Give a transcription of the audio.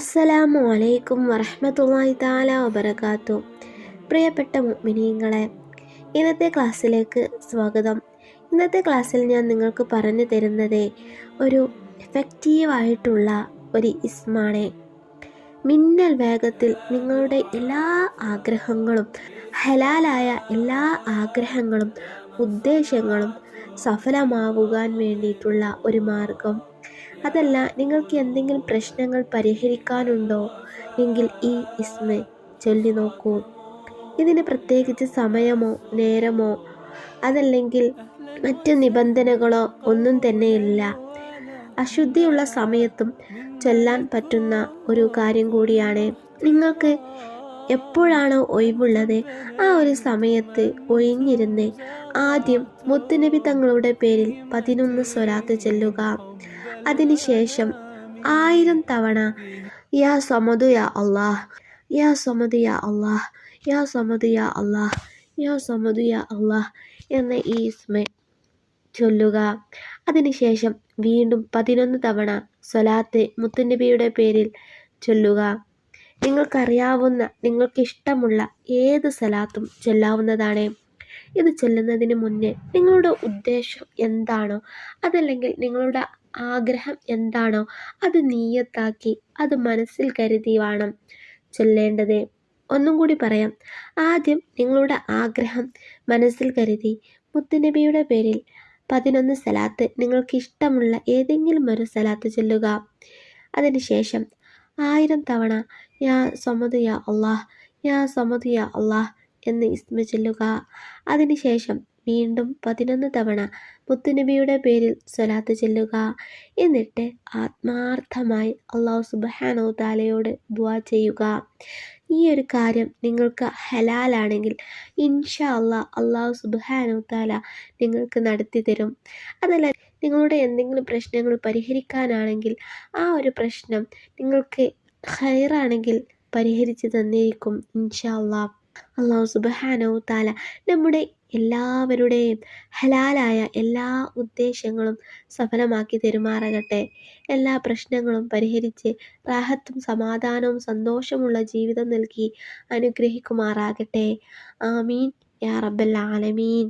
അസ്സലാമു അലൈക്കും വറഹ്മത്തുള്ളാഹി തആല വബറകാതുഹു. പ്രിയപ്പെട്ട മുഅ്മിനീങ്ങളെ, ഇന്നത്തെ ക്ലാസ്സിലേക്ക് സ്വാഗതം. ഇന്നത്തെ ക്ലാസ്സിൽ ഞാൻ നിങ്ങൾക്ക് പറഞ്ഞു തരുന്നത് ഒരു എഫക്റ്റീവായിട്ടുള്ള ഒരു ഇസ്മാണ്. മിന്നൽ വേഗത്തിൽ നിങ്ങളുടെ എല്ലാ ആഗ്രഹങ്ങളും, ഹലാലായ എല്ലാ ആഗ്രഹങ്ങളും ഉദ്ദേശങ്ങളും സഫലമാവുവാൻ വേണ്ടിയിട്ടുള്ള ഒരു മാർഗം. അതല്ല, നിങ്ങൾക്ക് എന്തെങ്കിലും പ്രശ്നങ്ങൾ പരിഹരിക്കാനുണ്ടോ എങ്കിൽ ഈ ഇസ്മ ചൊല്ലി നോക്കൂ. ഇതിന് പ്രത്യേകിച്ച് സമയമോ നേരമോ അതല്ലെങ്കിൽ മറ്റ് നിബന്ധനകളോ ഒന്നും തന്നെയില്ല. അശുദ്ധിയുള്ള സമയത്തും ചൊല്ലാൻ പറ്റുന്ന ഒരു കാര്യം കൂടിയാണ്. നിങ്ങൾക്ക് എപ്പോഴാണോ ഒഴിവുള്ളത് ആ ഒരു സമയത്ത് ഒഴിഞ്ഞിരുന്ന് ആദ്യം മുത്തുനബി തങ്ങളുടെ പേരിൽ 11 സ്വലാത്ത് ചൊല്ലുക. അതിനുശേഷം 1000 തവണ യാ സമദു യാ അല്ലാഹ്, യാ സമദു യാ അല്ലാഹ്, യാ സമദു യാ അല്ലാഹ്, യാ സമദു യാ അല്ലാഹ് എന്ന ഈ ഇസ്മ ചൊല്ലുക. അതിനുശേഷം വീണ്ടും 11 തവണ സ്വലാത്ത് മുത്തുനബിയുടെ പേരിൽ ചൊല്ലുക. നിങ്ങൾക്കറിയാവുന്ന, നിങ്ങൾക്കിഷ്ടമുള്ള ഏത് സ്വലാത്തും ചൊല്ലാവുന്നതാണ്. ഇത് ചൊല്ലുന്നതിന് മുന്നേ നിങ്ങളുടെ ഉദ്ദേശം എന്താണോ അതല്ലെങ്കിൽ നിങ്ങളുടെ ആഗ്രഹം എന്താണോ അത് നിയ്യത്താക്കി അത് മനസ്സിൽ കരുതി വേണം ചൊല്ലേണ്ടത്. ഒന്നും കൂടി പറയാം. ആദ്യം നിങ്ങളുടെ ആഗ്രഹം മനസ്സിൽ കരുതി മുത്തുനബിയുടെ പേരിൽ 11 സ്വലാത്ത്, നിങ്ങൾക്ക് ഇഷ്ടമുള്ള ഏതെങ്കിലും ഒരു സ്വലാത്ത് ചൊല്ലുക. അതിനുശേഷം 1000 തവണ യാ സമദു യാ അല്ലാഹ്, യാ സമദു യാ അല്ലാഹ് എന്ന് ഇസ്മ ചൊല്ലുക. അതിനുശേഷം വീണ്ടും 11 തവണ മുത്തുനബിയുടെ പേരിൽ സ്വലാത്ത് ചൊല്ലുക. എന്നിട്ട് ആത്മാർത്ഥമായി അല്ലാഹു സുബ്ഹാനഹു വ തആലയോട് ദുആ ചെയ്യുക. ഈ ഒരു കാര്യം നിങ്ങൾക്ക് ഹലാലാണെങ്കിൽ ഇൻഷാ അല്ലാഹ് അല്ലാഹു സുബ്ഹാനഹു വ തആല നിങ്ങൾക്ക് നടത്തി തരും. അതല്ല, നിങ്ങളുടെ എന്തെങ്കിലും പ്രശ്നങ്ങൾ പരിഹരിക്കാനാണെങ്കിൽ ആ ഒരു പ്രശ്നം നിങ്ങൾക്ക് ഖൈറാണെങ്കിൽ പരിഹരിച്ച് തന്നിരിക്കും ഇൻഷാ അല്ലാഹ്. അല്ലാഹു സുബ്ഹാനഹു വ തആല നമ്മുടെ എല്ലാവരുടെയും ഹലാലായ എല്ലാ ഉദ്ദേശങ്ങളും സഫലമാക്കി തരുമാറാകട്ടെ. എല്ലാ പ്രശ്നങ്ങളും പരിഹരിച്ച് റാഹത്തും സമാധാനവും സന്തോഷമുള്ള ജീവിതം നൽകി അനുഗ്രഹിക്കുമാറാകട്ടെ. ആമീൻ യാ റബ്ബൽ ആലമീൻ.